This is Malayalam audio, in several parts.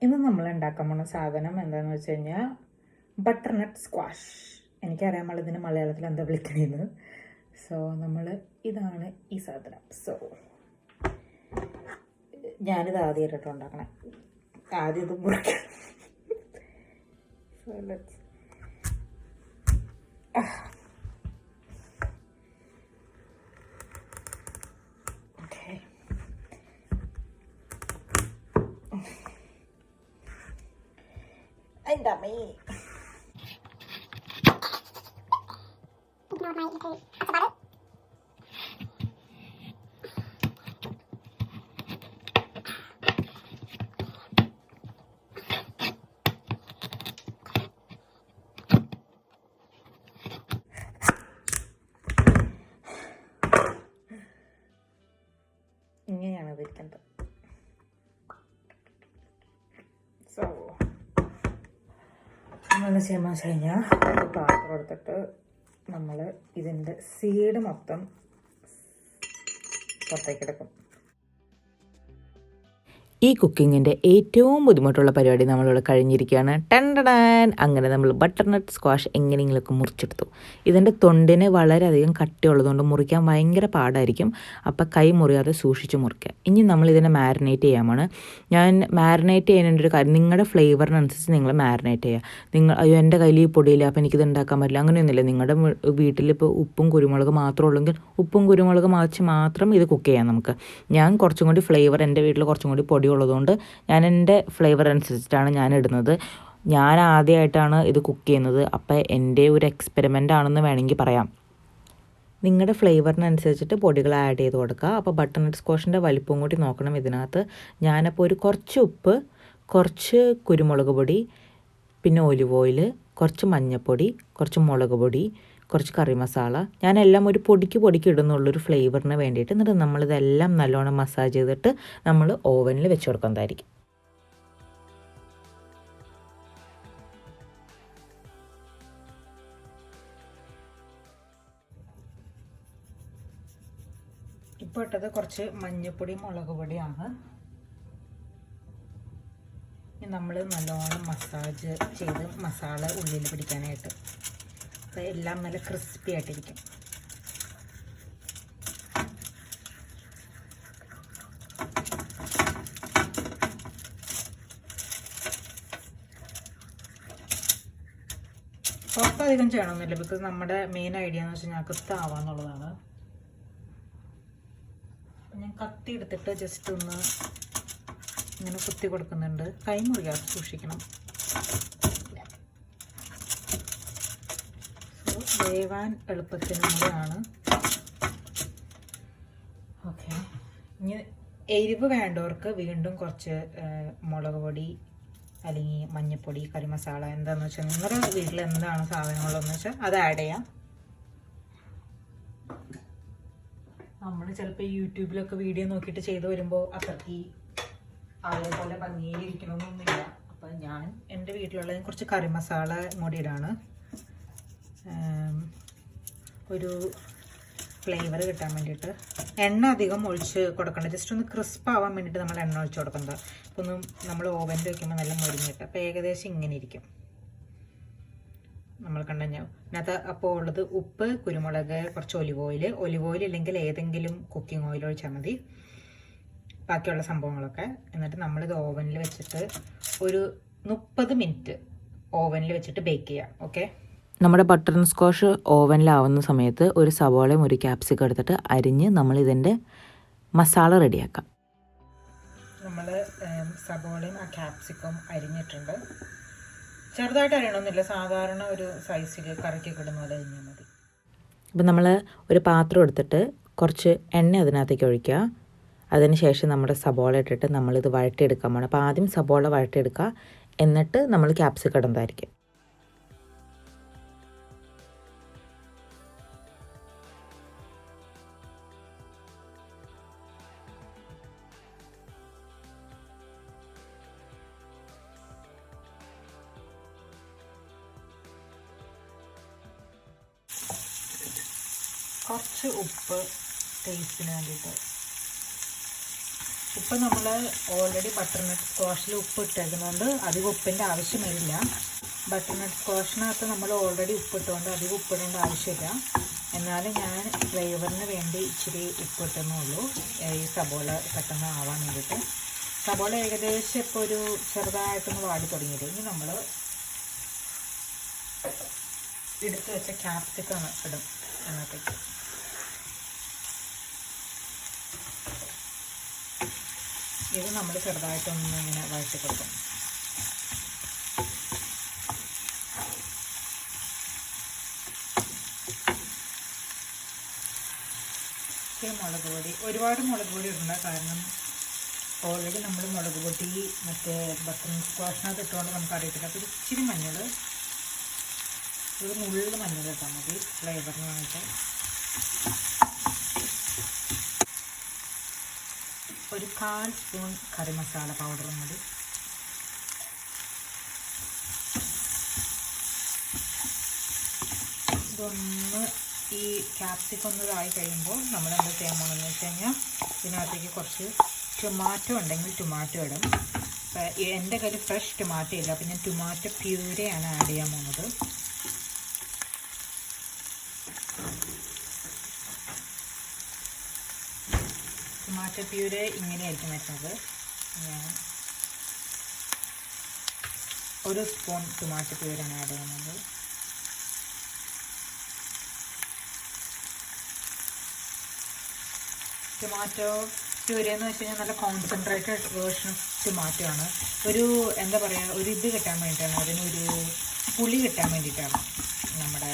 ഇന്ന് നമ്മൾ ഉണ്ടാക്കാൻ പോകുന്ന സാധനം എന്താണെന്ന് വെച്ച് കഴിഞ്ഞാൽ ബട്ടർനട്ട് സ്ക്വാഷ്. എനിക്കറിയാൻ പാടില്ല ഇതിന് മലയാളത്തിൽ എന്താ വിളിക്കണേന്ന്. സോ ഇതാണ് ഈ സാധനം. സോ ഞാനിത് ആദ്യമായിട്ടോ ഉണ്ടാക്കണേ. ആദ്യം ഇത് മുറിക്കണം. So let's Dami. ഇങ്ങനെയാണ് ഇതിരിക്കുന്നത്. സോ നമ്മൾ ചെയ്യുമ്പോൾ വെച്ച് കഴിഞ്ഞാൽ ഒരു പാത്രം എടുത്തിട്ട് നമ്മൾ ഇതിൻ്റെ സീഡ് മൊത്തം പുറത്തേക്ക് എടുക്കും. ഈ കുക്കിങ്ങിൻ്റെ ഏറ്റവും ബുദ്ധിമുട്ടുള്ള പരിപാടി നമ്മളിവിടെ കഴിഞ്ഞിരിക്കുകയാണ്. ടണ്ടടാൻ! അങ്ങനെ നമ്മൾ ബട്ടർനട്ട് സ്ക്വാഷ് എങ്ങനെയെങ്കിലുമൊക്കെ മുറിച്ചെടുത്തു. ഇതിൻ്റെ തൊണ്ടിന് വളരെയധികം കട്ടിയുള്ളതുകൊണ്ട് മുറിക്കാൻ ഭയങ്കര പാടായിരിക്കും. അപ്പോൾ കൈ മുറിയാതെ സൂക്ഷിച്ച് മുറിക്കുക. ഇനി നമ്മളിതിനെ മാരിനേറ്റ് ചെയ്യാമാണ്. ഞാൻ മാരിനേറ്റ് ചെയ്യുന്നതിൻ്റെ ഒരു കാര്യം, നിങ്ങളുടെ ഫ്ലേവറിനനുസരിച്ച് നിങ്ങൾ മാരിനേറ്റ് ചെയ്യുക. അയ്യോ എൻ്റെ കയ്യിൽ ഈ പൊടിയില്ല അപ്പോൾ എനിക്കിത് ഉണ്ടാക്കാൻ പറ്റില്ല, അങ്ങനെയൊന്നുമില്ല. നിങ്ങളുടെ വീട്ടിലിപ്പോൾ ഉപ്പും കുരുമുളക് മാത്രമേ ഉള്ളെങ്കിൽ ഉപ്പും കുരുമുളക് മാത്രം ഇത് കുക്ക് ചെയ്യാം നമുക്ക്. ഞാൻ കുറച്ചും കൂടി ഫ്ലേവർ, എൻ്റെ വീട്ടിൽ കുറച്ചും കൂടി പൊടി ഉള്ളതുകൊണ്ട് ഞാൻ എൻ്റെ ഫ്ലേവർ അനുസരിച്ചിട്ടാണ് ഞാൻ ഇടുന്നത്. ഞാൻ ആദ്യമായിട്ടാണ് ഇത് കുക്ക് ചെയ്യുന്നത്. അപ്പോൾ എൻ്റെ ഒരു എക്സ്പെരിമെൻ്റ് ആണെന്ന് വേണമെങ്കിൽ പറയാം. നിങ്ങളുടെ ഫ്ലേവറിനനുസരിച്ചിട്ട് പൊടികൾ ആഡ് ചെയ്ത് കൊടുക്കുക. അപ്പോൾ ബട്ടർനട്ട് സ്ക്വാഷിൻ്റെ വലിപ്പം കൂടി നോക്കണം ഇതിനകത്ത്. ഞാനപ്പോൾ ഒരു കുറച്ച് ഉപ്പ്, കുറച്ച് കുരുമുളക് പൊടി, പിന്നെ ഒലിവ് ഓയിൽ, കുറച്ച് മഞ്ഞൾപ്പൊടി, കുറച്ച് മുളക് പൊടി, കുറച്ച് കറി മസാല, ഞാനെല്ലാം ഒരു പൊടിക്ക് ഇടുന്നുള്ളൊരു ഫ്ലേവറിന് വേണ്ടിയിട്ട്. എന്നിട്ട് നമ്മളിതെല്ലാം നല്ലോണം മസാജ് ചെയ്തിട്ട് നമ്മൾ ഓവനിൽ വെച്ച് കൊടുക്കുന്നതായിരിക്കും. ഇപ്പോൾ ഇട്ടത് കുറച്ച് മഞ്ഞൾപ്പൊടി, മുളക് പൊടിയാണ്. നമ്മൾ നല്ലോണം മസാജ് ചെയ്ത് മസാല ഉള്ളിൽ പിടിക്കാനായിട്ട്. അപ്പോൾ എല്ലാം നല്ല ക്രിസ്പി ആയിട്ടിരിക്കും. പുറത്തധികം ചെയ്യണമെന്നില്ല, ബിക്കോസ് നമ്മുടെ മെയിൻ ഐഡിയ എന്ന് വെച്ച് കഴിഞ്ഞാൽ കത്താവാന്നുള്ളതാണ്. ഞാൻ കത്തി എടുത്തിട്ട് ജസ്റ്റ് ഒന്ന് ഇങ്ങനെ കുത്തി കൊടുക്കുന്നുണ്ട്. കൈ മുറിയാതെ സൂക്ഷിക്കണം. വേവാൻ എളുപ്പത്തിനും കൂടെയാണ്. ഓക്കെ, ഇനി എരിവ് വേണ്ടവർക്ക് വീണ്ടും കുറച്ച് മുളക് പൊടി അല്ലെങ്കിൽ മഞ്ഞൾപ്പൊടി, കറി മസാല എന്താണെന്ന് വെച്ചാൽ നിങ്ങളുടെ വീട്ടിൽ എന്താണ് സാധനങ്ങളെന്ന് വെച്ചാൽ അത് ആഡ് ചെയ്യാം. നമ്മൾ ചിലപ്പോൾ യൂട്യൂബിലൊക്കെ വീഡിയോ നോക്കിയിട്ട് ചെയ്ത് വരുമ്പോൾ അത്രയ്ക്ക് അതേപോലെ ഭംഗിയിലിരിക്കണമെന്നൊന്നുമില്ല. അപ്പം ഞാൻ എൻ്റെ വീട്ടിലുള്ള കുറച്ച് കറി മസാല കൂടി ഇടാണ്. ഒരു ഫ്ലേവർ കിട്ടാൻ വേണ്ടിയിട്ട്. എണ്ണ അധികം ഒഴിച്ച് കൊടുക്കണ്ട, ജസ്റ്റ് ഒന്ന് ക്രിസ്പ് ആവാൻ വേണ്ടിയിട്ട് നമ്മൾ എണ്ണ ഒഴിച്ച് കൊടുക്കുന്നത്. അപ്പോൾ ഒന്നും നമ്മൾ ഓവനിൽ വയ്ക്കുമ്പോൾ നല്ല മുരിഞ്ഞിട്ട് അപ്പോൾ ഏകദേശം ഇങ്ങനെ ഇരിക്കും. നമ്മൾ കണ്ടുകഴിഞ്ഞാൽ ഇതിനകത്ത് അപ്പോൾ ഉള്ളത് ഉപ്പ്, കുരുമുളക്, കുറച്ച് ഒലിവ് ഓയിൽ ഇല്ലെങ്കിൽ ഏതെങ്കിലും കുക്കിംഗ് ഓയിൽ ഒഴിച്ചാൽ മതി, ബാക്കിയുള്ള സംഭവങ്ങളൊക്കെ. എന്നിട്ട് നമ്മളിത് ഓവനിൽ വെച്ചിട്ട് ഒരു 30 മിനിറ്റ് ഓവനിൽ വെച്ചിട്ട് ബേക്ക് ചെയ്യാം. ഓക്കെ, നമ്മുടെ ബട്ടർനട്ട് സ്ക്വാഷ് ഓവനിലാവുന്ന സമയത്ത് ഒരു സവാളയും ഒരു ക്യാപ്സിക്കം എടുത്തിട്ട് അരിഞ്ഞ് നമ്മളിതിൻ്റെ മസാല റെഡിയാക്കാം. നമ്മൾ സവാളയും ആ ക്യാപ്സിക്കം അരിഞ്ഞിട്ടുണ്ട്. ചെറുതായിട്ട് അരിയണമെന്നില്ല, സാധാരണ ഒരു സൈസിൽ കറിക്കൊക്കെ ഇടുന്ന പോലെ അരിഞ്ഞാൽ മതി. അപ്പം നമ്മൾ ഒരു പാത്രം എടുത്തിട്ട് കുറച്ച് എണ്ണ അതിനകത്തേക്ക് ഒഴിക്കുക. അതിനുശേഷം നമ്മുടെ സവാള ഇട്ടിട്ട് നമ്മളിത് വഴറ്റിയെടുക്കാൻ പോകണം. അപ്പോൾ ആദ്യം സവാള വഴറ്റിയെടുക്കുക, എന്നിട്ട് നമ്മൾ ക്യാപ്സിക്കം ഇടുന്നതായിരിക്കും. കുറച്ച് ഉപ്പ് ടേസ്റ്റിന് വേണ്ടിയിട്ട്. ഉപ്പ് നമ്മൾ ഓൾറെഡി ബട്ടർനട്ട് സ്ക്വാഷിൽ ഉപ്പ് ഇട്ടേക്കുന്നതുകൊണ്ട് അധികം ഉപ്പിൻ്റെ ആവശ്യം വരില്ല. ബട്ടർനട്ട് സ്ക്വാഷിനകത്ത് നമ്മൾ ഓൾറെഡി ഉപ്പിട്ടുകൊണ്ട് അധികം ഉപ്പിടേണ്ട ആവശ്യമില്ല. എന്നാലും ഞാൻ ഫ്ലേവറിന് വേണ്ടി ഇച്ചിരി ഉപ്പിട്ടെന്നേ ഉള്ളൂ, ഈ സബോള പെട്ടെന്ന് ആവാൻ വേണ്ടിയിട്ട്. സബോള ഏകദേശം ഇപ്പോൾ ഒരു ചെറുതായിട്ടൊന്ന് വാടി തുടങ്ങിയിട്ട് ഇനി നമ്മൾ എടുത്ത് വെച്ച ക്യാപ്സിക്കം ഇടും അതിനകത്തേക്ക്. ഇത് നമ്മൾ ചെറുതായിട്ടൊന്ന് ഇങ്ങനെ വഴറ്റി കൊടുക്കും. മുളക് പൊടി, ഒരുപാട് മുളക് പൊടി ഇടണ്ട, കാരണം ഓൾറെഡി നമ്മൾ മുളക് പൊടി മറ്റേ ബട്ടർനട്ട് സ്ക്വാഷിനകത്ത് ഇട്ടുകൊണ്ട് നമുക്ക് അറിയത്തില്ല. അപ്പോൾ ഇച്ചിരി മഞ്ഞൾ, ഒരു നുള്ളിൽ മഞ്ഞൾ ഇട്ടാൽ മതി ഫ്ലേവറിന് വേണ്ടിയിട്ട്. ഒരു 1/4 സ്പൂൺ കറി മസാല പൗഡറും മതി. ഇതൊന്ന് ഈ ക്യാപ്സിക്കം ഒന്ന് ഇതായി കഴിയുമ്പോൾ നമ്മൾ എന്താ ചെയ്യാൻ പോകുന്നതെന്ന് വെച്ച് കഴിഞ്ഞാൽ ഇതിനകത്തേക്ക് കുറച്ച് ടൊമാറ്റോ ഉണ്ടെങ്കിൽ ടൊമാറ്റോ ഇടും. എൻ്റെ കയ്യിൽ ഫ്രഷ് ടൊമാറ്റോ ഇല്ല, അപ്പോൾ ഞാൻ ടൊമാറ്റോ പ്യൂരെയാണ് ആഡ് ചെയ്യാൻ പോകുന്നത്. ടൊമാറ്റോ പ്യൂരെ ഇങ്ങനെയായിരിക്കും വരുന്നത്. ഞാൻ 1 സ്പൂൺ ടൊമാറ്റോ പ്യൂരാണ് ആഡ് ചെയ്യുന്നത്. ടൊമാറ്റോ പ്യൂരെ എന്ന് വെച്ച് കഴിഞ്ഞാൽ നല്ല കോൺസെൻട്രേറ്റഡ് വേർഷൻ ഓഫ് ടൊമാറ്റോ ആണ്. ഒരു എന്താ പറയുക, ഒരു ഇത് കിട്ടാൻ വേണ്ടിയിട്ടാണ്, അതിനൊരു പുളി കിട്ടാൻ വേണ്ടിയിട്ടാണ്. നമ്മുടെ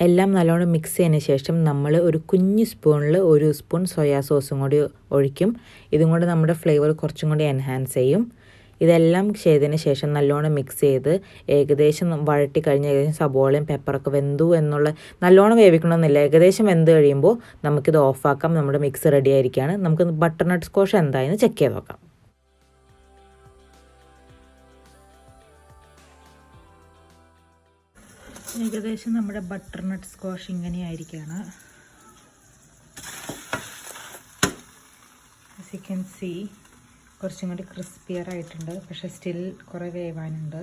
എല്ലാം നല്ലോണം മിക്സ് ചെയ്തതിന് ശേഷം നമ്മൾ ഒരു കുഞ്ഞ് സ്പൂണിൽ 1 സ്പൂൺ സോയാ സോസും കൂടി ഒഴിക്കും. ഇതും കൊണ്ട് നമ്മുടെ ഫ്ലേവർ കുറച്ചും കൂടി എൻഹാൻസ് ചെയ്യും. ഇതെല്ലാം ചെയ്തതിന് ശേഷം നല്ലോണം മിക്സ് ചെയ്ത് ഏകദേശം വഴറ്റി കഴിഞ്ഞ് ഏകദേശം സബോളയും പെപ്പറൊക്കെ വെന്തു എന്നുള്ള, നല്ലോണം വേവിക്കണമെന്നില്ല, ഏകദേശം വെന്ത് കഴിയുമ്പോൾ നമുക്കിത് ഓഫാക്കാം. നമ്മുടെ മിക്സ് റെഡി ആയിരിക്കുകയാണ്. നമുക്ക് ബട്ടർനട്ട് സ്ക്വാഷ് എന്തായെന്ന് ചെക്ക് ചെയ്ത് നോക്കാം. ഏകദേശം നമ്മുടെ ബട്ടർനട്ട് സ്ക്വാഷ് ഇങ്ങനെയായിരിക്കുകയാണ്. ആസ് യു ക്യാൻ സീ കുറച്ചും കൂടി ക്രിസ്പിയർ ആയിട്ടുണ്ട്, പക്ഷേ സ്റ്റിൽ കുറേ വേവാനുണ്ട്.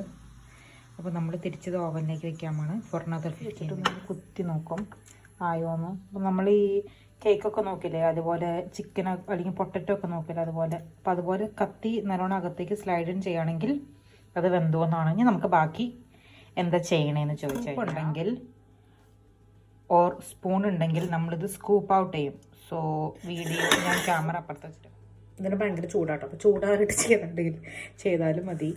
അപ്പോൾ നമ്മൾ തിരിച്ചത് ഓവനിലേക്ക് വെക്കാമാണ് ഫോർ അനദർ 15 മിനിറ്റ്. കുത്തി നോക്കും ആയോന്ന്. അപ്പോൾ നമ്മൾ ഈ കേക്കൊക്കെ നോക്കില്ലേ, അതുപോലെ ചിക്കൻ അല്ലെങ്കിൽ പൊട്ടറ്റോ ഒക്കെ നോക്കില്ലേ, അതുപോലെ അപ്പോൾ അതുപോലെ കത്തി നല്ലോണം അകത്തേക്ക് സ്ലൈഡ് ഇൻ ചെയ്യുകയാണെങ്കിൽ അത് വെന്തോന്നാണ്. ഇനി നമുക്ക് ബാക്കി എന്താ ചെയ്യണേന്ന് ചോദിച്ചിട്ടുണ്ടെങ്കിൽ ഓർ സ്പൂൺ ഉണ്ടെങ്കിൽ നമ്മളിത് സ്കൂപ്പ് ഔട്ട് ചെയ്യും. സോ വീഡിയോ ഞാൻ ക്യാമറ അപ്പുറത്ത് വെച്ചിട്ട് ഇതിന് ഭയങ്കര ചൂടാട്ടോ, അപ്പോൾ ചൂടാറിട്ട് ചെയ്താലും മതി.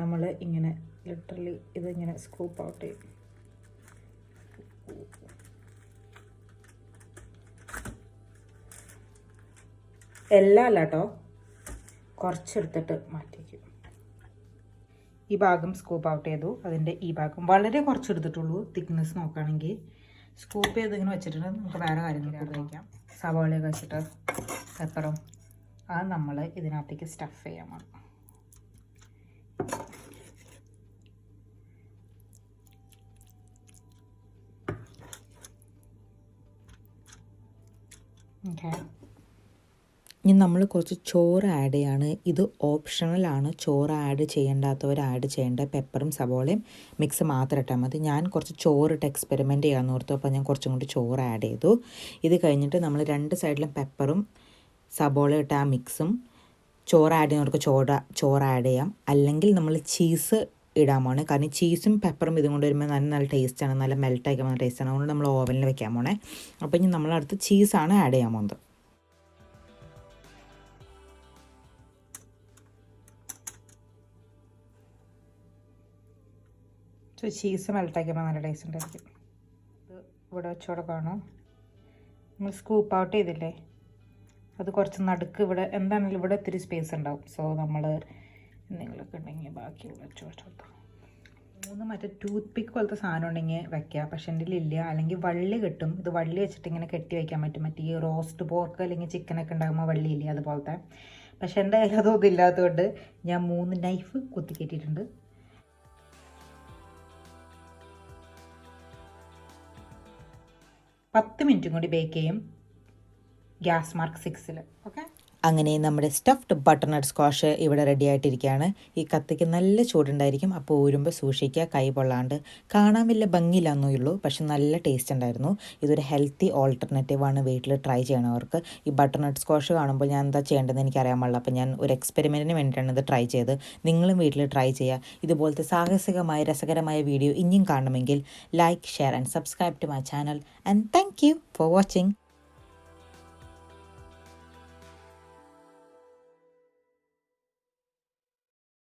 നമ്മൾ ഇങ്ങനെ ലിറ്ററലി ഇതിങ്ങനെ സ്കൂപ്പ് ഔട്ട് ചെയ്യും. എല്ലാം അല്ല കേട്ടോ, കുറച്ചെടുത്തിട്ട് മാറ്റിവെക്കും. ഈ ഭാഗം സ്കൂപ്പ് ഔട്ട് ചെയ്തു, അതിൻ്റെ ഈ ഭാഗം വളരെ കുറച്ചെടുത്തിട്ടുള്ളൂ. തിക്നെസ് നോക്കുകയാണെങ്കിൽ സ്കൂപ്പ് ചെയ്ത് ഇങ്ങനെ വെച്ചിട്ടുണ്ട്. നമുക്ക് വേറെ കാര്യങ്ങളൊക്കെ ഉപയോഗിക്കാം. സവാളയൊക്കെ വെച്ചിട്ട് പെപ്പറും അത് നമ്മൾ ഇതിനകത്തേക്ക് സ്റ്റഫ് ചെയ്യാൻ വേണം. ഓക്കെ, ഇനി നമ്മൾ കുറച്ച് ചോറ് ആഡ് ചെയ്യാണ്. ഇത് ഓപ്ഷണലാണ്, ചോറ് ആഡ് ചെയ്യേണ്ടാത്തവർ ആഡ് ചെയ്യേണ്ട. പെപ്പറും സവോളയും മിക്സ് മാത്രം ഇട്ടാൽ മതി. ഞാൻ കുറച്ച് ചോറിട്ട് എക്സ്പെരിമെൻറ്റ് ചെയ്യാമെന്ന് ഓർത്തു, അപ്പോൾ ഞാൻ കുറച്ചും കൂടി ചോറ് ആഡ് ചെയ്തു. ഇത് കഴിഞ്ഞിട്ട് നമ്മൾ 2 സൈഡിലും പെപ്പറും സവോള ഇട്ട ആ മിക്സും ചോറ് ആഡ് ചെയ്യുന്നവർക്ക് ചോറ് ആഡ് ചെയ്യാം. അല്ലെങ്കിൽ നമ്മൾ ചീസ് ഇടാൻ പോണേ, കാരണം ചീസും പെപ്പറും ഇതും കൊണ്ട് വരുമ്പോൾ നല്ല ടേസ്റ്റാണ്, നല്ല മെൽട്ടായിക്കാൻ നല്ല ടേസ്റ്റാണ്. അതുകൊണ്ട് നമ്മൾ ഓവനിൽ വെക്കാൻ പോണേ. അപ്പോൾ ഇനി നമ്മളടുത്ത് ചീസാണ് ആഡ് ചെയ്യാൻ പോകുന്നത്. സോ ചീസ് മെൽട്ടാക്കിയപ്പോൾ നല്ല ടേസ്റ്റ് ഉണ്ടായിരിക്കും. ഇത് ഇവിടെ വെച്ചോടെ കാണും. നമ്മൾ സ്കൂപ്പ് ഔട്ട് ചെയ്തില്ലേ, അത് കുറച്ച് നടുക്ക് ഇവിടെ എന്താണെങ്കിലും ഇവിടെ ഇത്തിരി സ്പേസ് ഉണ്ടാവും. സോ നമ്മൾ എന്തെങ്കിലുമൊക്കെ ഉണ്ടെങ്കിൽ ബാക്കി ഇവിടെ വെച്ചോട്ടോ. 3 മറ്റേ ടൂത്ത് പിക്ക് പോലത്തെ സാധനം ഉണ്ടെങ്കിൽ വെക്കുക, പക്ഷെ എൻ്റെ ഇല്ല. അല്ലെങ്കിൽ വള്ളി കിട്ടും, ഇത് വള്ളി വെച്ചിട്ട് ഇങ്ങനെ കെട്ടി വയ്ക്കാൻ പറ്റും. മറ്റേ ഈ റോസ്റ്റ് പോർക്ക് അല്ലെങ്കിൽ ചിക്കനൊക്കെ ഉണ്ടാകുമ്പോൾ വള്ളിയില്ലേ, അതുപോലത്തെ. പക്ഷെ എൻ്റെ കയ്യിൽ അതൊന്നും ഇല്ലാത്തതുകൊണ്ട് ഞാൻ 3 നൈഫ് കുത്തി കെട്ടിയിട്ടുണ്ട്. $10 മിനിറ്റും കൂടി ബേക്ക് ചെയ്യും. Gas mark 6-ൽ. ഓക്കെ, അങ്ങനെ നമ്മുടെ സ്റ്റഫ്ഡ് ബട്ടർനട്ട് സ്ക്വാഷ് ഇവിടെ റെഡി ആയിട്ടിരിക്കുകയാണ്. ഈ കത്തിക്ക് നല്ല ചൂടുണ്ടായിരിക്കും, അപ്പോൾ ഊരുമ്പോൾ സൂക്ഷിക്കുക, കൈ പൊള്ളാണ്ട്. കാണാൻ വലിയ ഭംഗിയില്ലെന്നേ ഉള്ളൂ, പക്ഷെ നല്ല ടേസ്റ്റ് ഉണ്ടായിരുന്നു. ഇതൊരു ഹെൽത്തി ഓൾട്ടർനേറ്റീവാണ്, വീട്ടിൽ ട്രൈ ചെയ്യണവർക്ക്. ഈ ബട്ടർനട്ട് സ്ക്വാഷ് കാണുമ്പോൾ ഞാൻ എന്താ ചെയ്യേണ്ടതെന്ന് എനിക്കറിയാൻ പാടില്ല, അപ്പോൾ ഞാൻ ഒരു എക്സ്പെരിമെൻറ്റിന് വേണ്ടിയിട്ടാണ് ഇത് ട്രൈ ചെയ്ത്. നിങ്ങളും വീട്ടിൽ ട്രൈ ചെയ്യുക. ഇതുപോലത്തെ സാഹസികമായ രസകരമായ വീഡിയോ ഇനിയും കാണണമെങ്കിൽ like, share and subscribe to my channel. And thank you for watching.